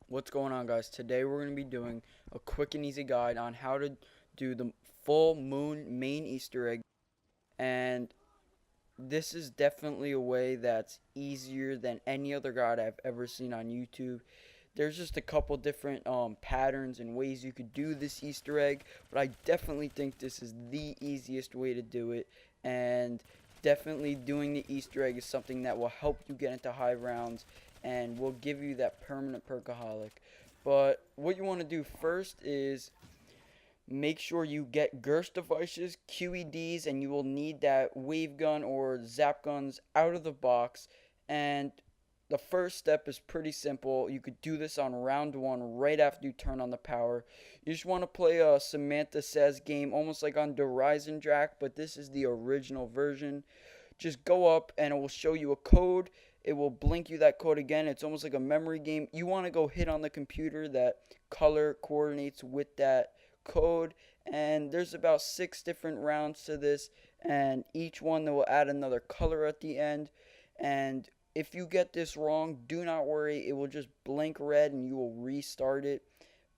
What's going on, guys? Today we're going to be doing a quick and easy guide on how to do the full moon main Easter egg. And this is definitely a way that's easier than any other guide I've ever seen on YouTube. There's just a couple different patterns and ways you could do this Easter egg, but I definitely think this is the easiest way to do it. And definitely doing the Easter egg is something that will help you get into high rounds and will give you that permanent perkaholic. But what you want to do first is make sure you get Gersh devices, QEDs, and you will need that wave gun or zap guns out of the box. And the first step is pretty simple. You could do this on round one right after you turn on the power. You just want to play a Samantha Says game almost like on Horizon Drac, but this is the original version. Just go up and it will show you a code. It will blink you that code again. It's almost like a memory game. You want to go hit on the computer that color coordinates with that code, and there's about 6 different rounds to this, and each one they will add another color at the end. And if you get this wrong, do not worry, it will just blink red and you will restart it.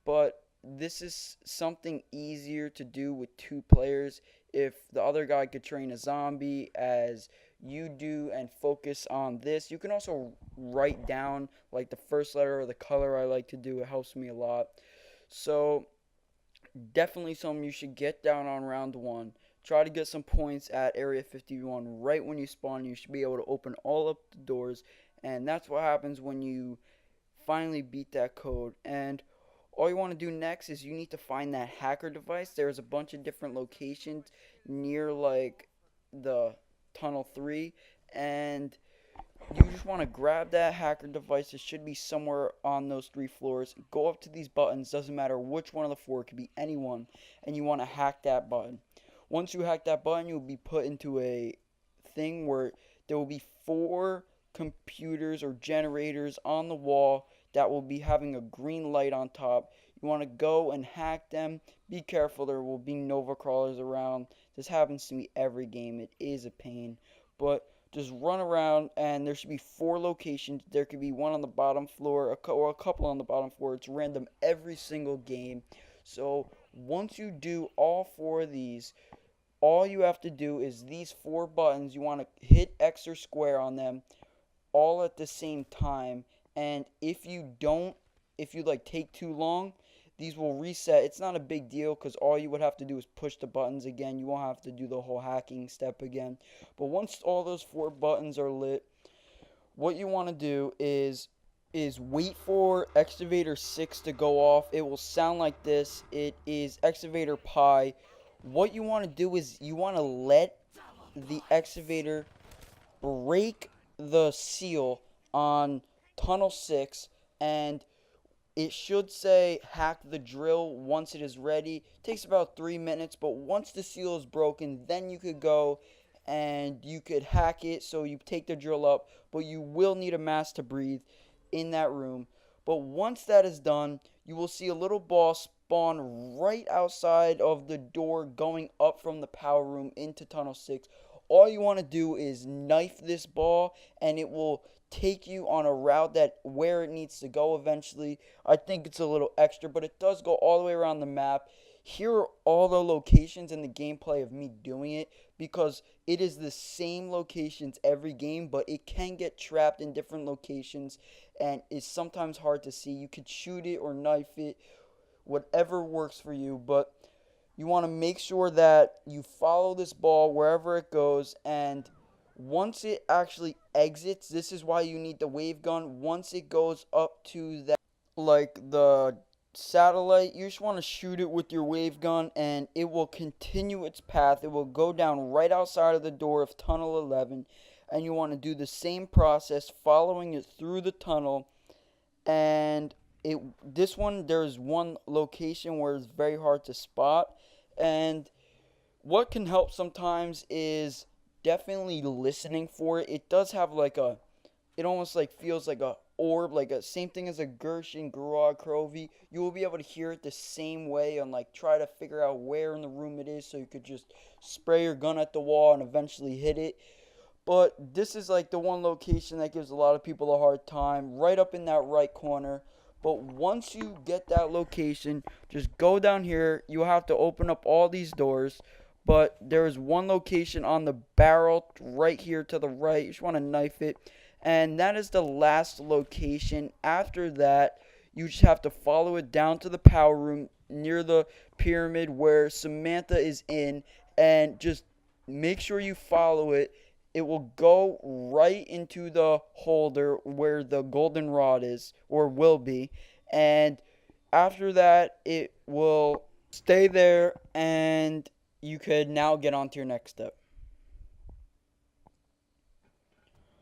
But this is something easier to do with 2 players. If the other guy could train a zombie as you do and focus on this, you can also write down like the first letter or the color. I like to do, it helps me a lot. So definitely something you should get down on round one. Try to get some points at Area 51 right when you spawn. You should be able to open all up the doors, and that's what happens when you finally beat that code. And all you want to do next is you need to find that hacker device. There's a bunch of different locations near like the tunnel 3, and you just want to grab that hacker device. It should be somewhere on those 3 floors. Go up to these buttons, doesn't matter which one of the 4, it could be any one, and you want to hack that button. Once you hack that button, you'll be put into a thing where there will be 4 computers or generators on the wall that will be having a green light on top. You want to go and hack them. Be careful, there will be Nova crawlers around. This happens to me every game. It is a pain, but just run around, and there should be 4 locations. There could be one on the bottom floor or a couple on the bottom floor. It's random every single game. So once you do all 4 of these, all you have to do is these 4 buttons. You want to hit X or square on them all at the same time. And if you don't, if you like take too long, these will reset. It's not a big deal because all you would have to do is push the buttons again. You won't have to do the whole hacking step again. But once all those 4 buttons are lit, what you want to do is wait for excavator 6 to go off. It will sound like this. It is excavator pi. What you want to do is you want to let the excavator break the seal on tunnel 6, and it should say hack the drill once it is ready. It takes about 3 minutes, but once the seal is broken, then you could go and you could hack it. So you take the drill up, but you will need a mask to breathe in that room. But once that is done, you will see a little ball spawn right outside of the door going up from the power room into tunnel 6. All you want to do is knife this ball, and it will take you on a route that where it needs to go eventually. I think it's a little extra, but it does go all the way around the map. Here are all the locations in the gameplay of me doing it, because it is the same locations every game, but it can get trapped in different locations and it's sometimes hard to see. You could shoot it or knife it, whatever works for you, but you want to make sure that you follow this ball wherever it goes, and once it actually exits, this is why you need the wave gun. Once it goes up to that, like the satellite, you just want to shoot it with your wave gun, and it will continue its path. It will go down right outside of the door of tunnel 11, and you want to do the same process, following it through the tunnel. And this one, there's one location where it's very hard to spot, and what can help sometimes is definitely listening for it. It does have like a, it almost like feels like a orb, like a same thing as a Gershon Garag Krovi. You will be able to hear it the same way and like try to figure out where in the room it is, so you could just spray your gun at the wall and eventually hit it. But this is like the one location that gives a lot of people a hard time, right up in that right corner. But once you get that location, just go down here. You have to open up all these doors. But there is one location on the barrel right here to the right. You just want to knife it. And that is the last location. After that, you just have to follow it down to the power room near the pyramid where Samantha is in. And just make sure you follow it. It will go right into the holder where the golden rod is, or will be. And after that, it will stay there, and you could now get on to your next step.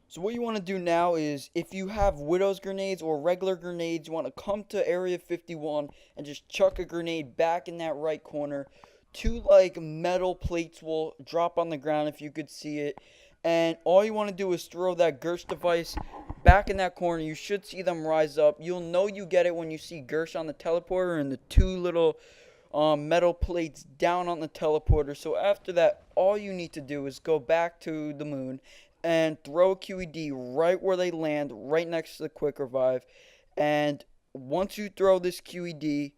So what you want to do now is, if you have Widow's grenades or regular grenades, you want to come to Area 51 and just chuck a grenade back in that right corner. Two like metal plates will drop on the ground if you could see it. And all you want to do is throw that Gersh device back in that corner. You should see them rise up. You'll know you get it when you see Gersh on the teleporter and the two little metal plates down on the teleporter. So after that, all you need to do is go back to the moon and throw a QED right where they land, right next to the quick revive. And once you throw this QED,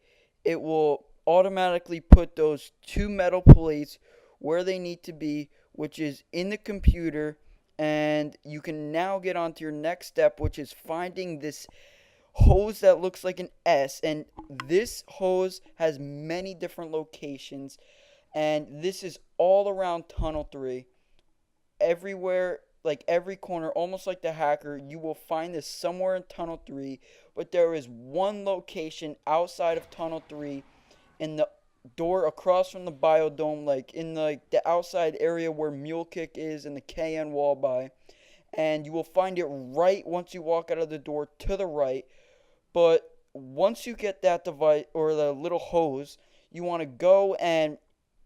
it will automatically put those two metal plates where they need to be, which is in the computer. And you can now get on to your next step, which is finding this hose that looks like an S. And this hose has many different locations, and this is all around Tunnel 3. Everywhere, like every corner, almost like the hacker, you will find this somewhere in Tunnel 3. But there is one location outside of Tunnel 3 in the door across from the biodome, like in the outside area where Mule Kick is and the KN wall by. And you will find it right once you walk out of the door to the right. But once you get that device or the little hose, you want to go, and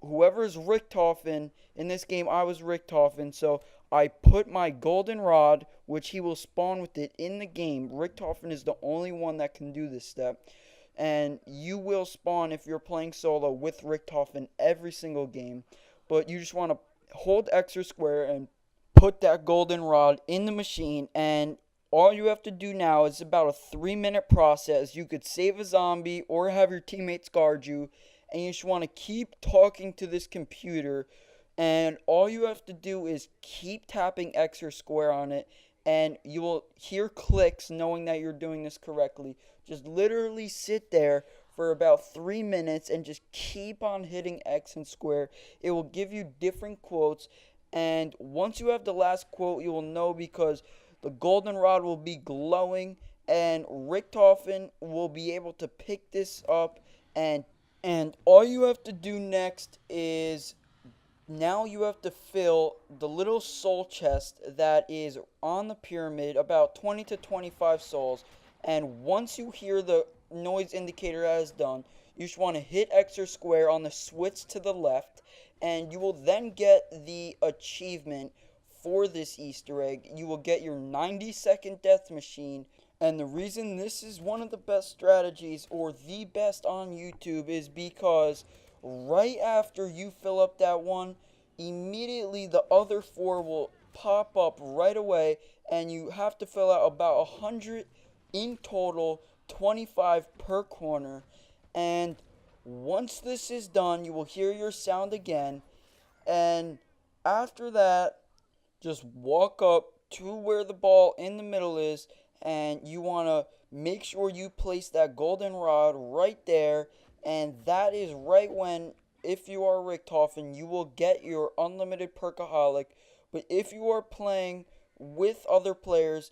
whoever's Richtofen in this game, I was Richtofen, so I put my golden rod, which he will spawn with it in the game. Richtofen is the only one that can do this step. And you will spawn if you're playing solo with Richtofen every single game. But you just want to hold X or square and put that golden rod in the machine, and all you have to do now is about a 3-minute process. You could save a zombie or have your teammates guard you, and you just want to keep talking to this computer. And all you have to do is keep tapping X or square on it, and you will hear clicks knowing that you're doing this correctly. Just literally sit there for about 3 minutes and just keep on hitting X and square. It will give you different quotes, and once you have the last quote, you will know, because the golden rod will be glowing, and Richtofen will be able to pick this up. And all you have to do next is, now you have to fill the little soul chest that is on the pyramid, about 20 to 25 souls. And once you hear the noise indicator that is done, you just want to hit X or square on the switch to the left, and you will then get the achievement for this Easter egg. You will get your 90-second death machine. And the reason this is one of the best strategies, or the best on YouTube, is because right after you fill up that one, immediately the other 4 will pop up right away, and you have to fill out about 100 in total, 25 per corner. And once this is done, you will hear your sound again, and after that, just walk up to where the ball in the middle is, and you want to make sure you place that golden rod right there. And that is right when, if you are Richtofen, you will get your unlimited perkaholic. But if you are playing with other players,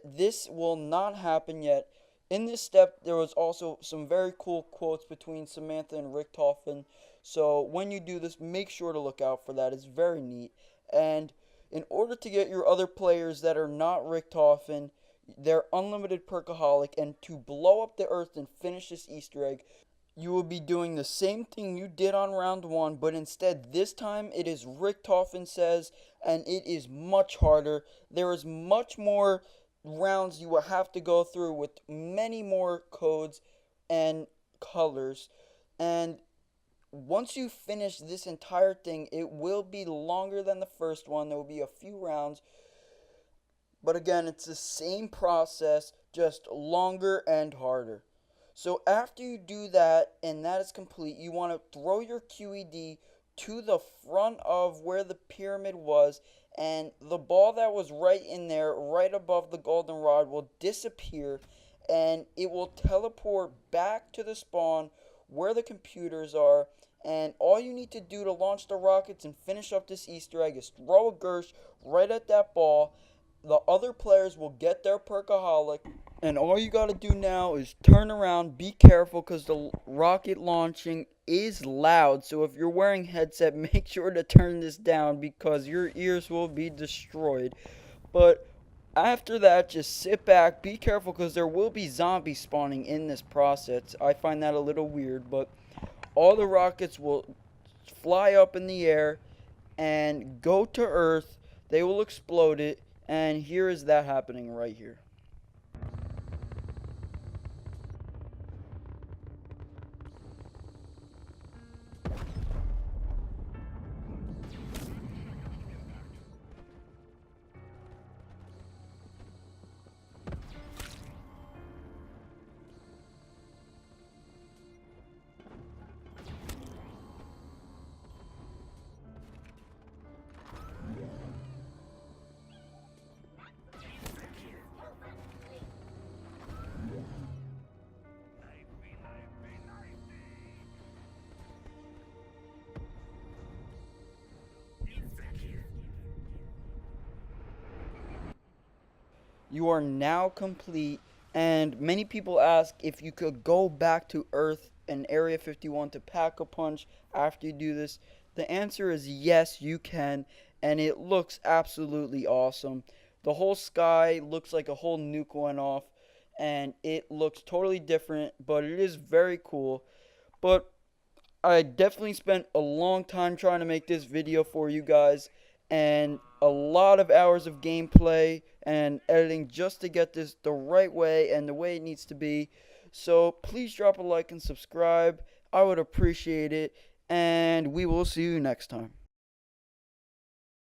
this will not happen yet. In this step, there was also some very cool quotes between Samantha and Richtofen. So when you do this, make sure to look out for that. It's very neat. And in order to get your other players that are not Richtofen their unlimited perkaholic, and to blow up the earth and finish this Easter egg, you will be doing the same thing you did on round 1, but instead this time it is Richtofen says, and it is much harder. There is much more rounds you will have to go through with many more codes and colors. And once you finish this entire thing, it will be longer than the first one. There will be a few rounds. But again, it's the same process. just longer and harder. So after you do that and that is complete, you want to throw your QED to the front of where the pyramid was, and the ball that was right in there, right above the goldenrod, will disappear, and it will teleport back to the spawn where the computers are. And all you need to do to launch the rockets and finish up this Easter egg is throw a Gersh right at that ball. The other players will get their perkaholic, and all you gotta do now is turn around, be careful, because the rocket launching is loud. So if you're wearing headset, make sure to turn this down because your ears will be destroyed. But after that, just sit back, be careful, because there will be zombies spawning in this process. I find that a little weird, but all the rockets will fly up in the air and go to Earth. They will explode it, and here is that happening right here. You are now complete, and many people ask if you could go back to Earth and Area 51 to pack a punch after you do this. The answer is yes, you can, and it looks absolutely awesome. The whole sky looks like a whole nuke went off, and it looks totally different, but it is very cool. But I definitely spent a long time trying to make this video for you guys, and a lot of hours of gameplay and editing just to get this the right way and the way it needs to be. So please drop a like and subscribe. I would appreciate it, and we will see you next time.